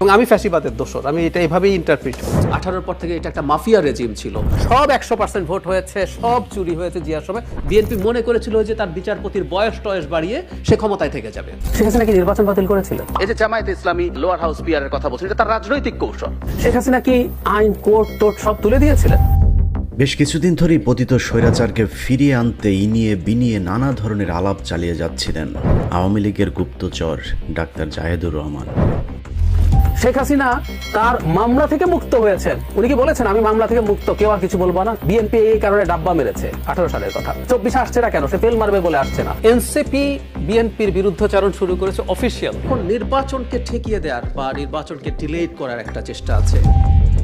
এবং আমি ফ্যাসিবাদের দোসর, আমি এটা এইভাবেই ইন্টারপ্রিট করছি। 18 পর থেকে এটা একটা মাফিয়া রেজিম ছিল। সব 100% ভোট হয়েছে, সব চুরি হয়েছে জিয়ার সময়। বিএনপি মনে করেছিল যে তার বিচারপতির বয়স বাড়িয়ে সে ক্ষমতায় থেকে যাবে। শেখ হাসিনা কি নির্বাচন বাতিল করেছিল? এই যে জামায়াতে ইসলামী লোয়ার হাউস পিয়ারের কথা বলছেন, এটা তার রাজনৈতিক কৌশল। শেখ হাসিনা কি আইন, কোর্ট টোট সব তুলে দিয়েছিলেন? বেশ কিছুদিন ধরেই পতিত স্বৈরাচারকে ফিরিয়ে আনতে ইনিয়ে বিনিয়ে নানা ধরনের আলাপ চালিয়ে যাচ্ছিলেন আওয়ামী লীগের গুপ্তচর ডাক্তার জাহেদুর রহমান। শেখ হাসিনা তার মামলা থেকে মুক্ত হয়েছেন। উনি কি বলেছেন আমি মামলা থেকে মুক্ত, কেউ আর কিছু বলবো না? বিএনপি এই কারণে ডাব্বা মেরেছে 18 সালের কথা। 24 আসছে না কেন? সে ফেল মারবে বলে আসছে না। এনসিপি বিএনপির বিরুদ্ধাচরণ শুরু করেছে অফিসিয়াল। এখন নির্বাচনকে ঠেকিয়ে দেওয়ার বা নির্বাচনকে ডিলেট করার একটা চেষ্টা আছে।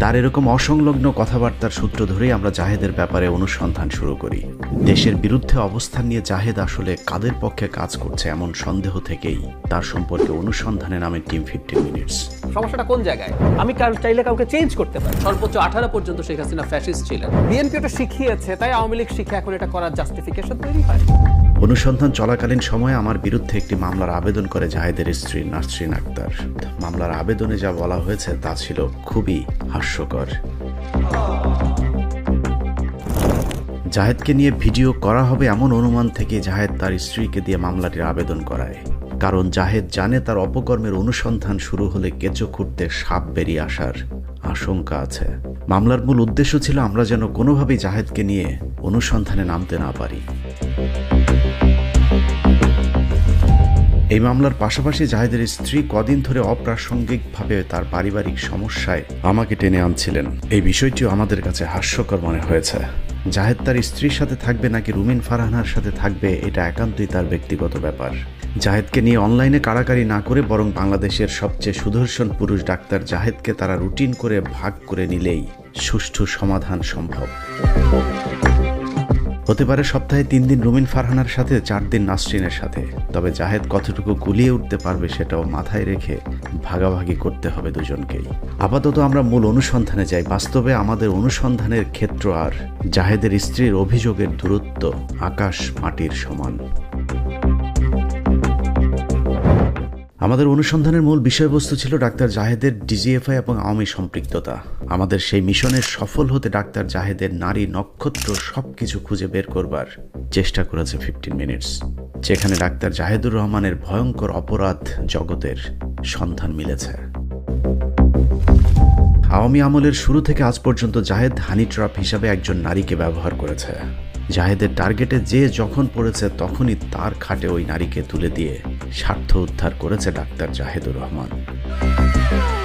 তার এরকম অসংলগ্ন কথাবার্তার সূত্র ধরেই আমরা জাহেদের ব্যাপারে অনুসন্ধান শুরু করি। দেশের বিরুদ্ধে অবস্থান নিয়ে জাহেদ আসলে কাদের পক্ষে কাজ করছে এমন সন্দেহ থেকেই তার সম্পর্কে অনুসন্ধানে নামে টিম 15 মিনিটস। সমস্যাটা কোন জায়গায়? আমি চাইলে কাউকে চেঞ্জ করতে পারি। সর্বোচ্চ 18 পর্যন্ত শেখ হাসিনা ফ্যাসিস্ট ছিলেন। বিএনপি ওটা শিখিয়েছে, তাই আওয়ামী লীগ শিখে এখন এটা করার জাস্টিফিকেশন তৈরি হয়। অনুসন্ধান চলাকালীন সময়ে আমার বিরুদ্ধে একটি মামলার আবেদন করে জাহেদের স্ত্রী নাসরিন আক্তার। মামলার আবেদনে যা বলা হয়েছে তা ছিল খুবই হাস্যকর। জাহেদকে নিয়ে ভিডিও করা হবে এমন অনুমান থেকে জাহেদ তার স্ত্রীকে দিয়ে মামলাটির আবেদন করায়। কারণ জাহেদ জানে তার অপকর্মের অনুসন্ধান শুরু হলে কেঁচো খুঁড়তে সাপ বেরিয়ে আসার আশঙ্কা আছে। মামলার মূল উদ্দেশ্য ছিল আমরা যেন কোনোভাবেই জাহেদকে নিয়ে অনুসন্ধানে নামতে না পারি। এই মামলার পাশাপাশি জাহেদের স্ত্রী কদিন ধরে অপ্রাসঙ্গিকভাবে তার পারিবারিক সমস্যায় আমাকে টেনে আনছিলেন। এই বিষয়টিও আমাদের কাছে হাস্যকর মনে হয়েছে। জাহেদ তার স্ত্রীর সাথে থাকবে নাকি রুমিন ফারহানার সাথে থাকবে এটা একান্তই তার ব্যক্তিগত ব্যাপার। জাহেদকে নিয়ে অনলাইনে কাড়াকাড়ি না করে বরং বাংলাদেশের সবচেয়ে সুদর্শন পুরুষ ডাক্তার জাহেদকে তারা রুটিন করে ভাগ করে নিলেই সুষ্ঠু সমাধান সম্ভব। হতে পারে সপ্তাহে 3 দিন রুমিন ফারহানার সাথে, 4 দিন নাসরিনের সাথে। তবে জাহেদ কতটুকু গুলিয়ে উঠতে পারবে সেটাও মাথায় রেখে ভাগাভাগি করতে হবে দুজনকেই। আপাতত আমরা মূল অনুসন্ধানে যাই। বাস্তবে আমাদের অনুসন্ধানের ক্ষেত্র আর জাহেদের স্ত্রীর অভিযোগের দূরত্ব আকাশ মাটির সমান। আমাদের অনুসন্ধানের মূল বিষয়বস্তু ছিল ডাক্তার জাহেদের ডিজিএফআই এবং আওয়ামী সম্পৃক্ততা। আমাদের সেই মিশনের সফল হতে ডাক্তার জাহেদের নারী নক্ষত্র সবকিছু খুঁজে বের করবার চেষ্টা করেছে 15 মিনিটস, যেখানে ডাক্তার জাহেদুর রহমানের ভয়ঙ্কর অপরাধ জগতের সন্ধান মিলেছে। আওয়ামী আমলের শুরু থেকে আজ পর্যন্ত জাহেদ হানি ট্র্যাপ হিসাবে একজন নারীকে ব্যবহার করেছে। জাহেদের টার্গেটে যে যখন পড়েছে তখনই তার খাটে ওই নারীকে তুলে দিয়ে স্বার্থ উদ্ধার করেছে ডাক্তার জাহেদুর রহমান।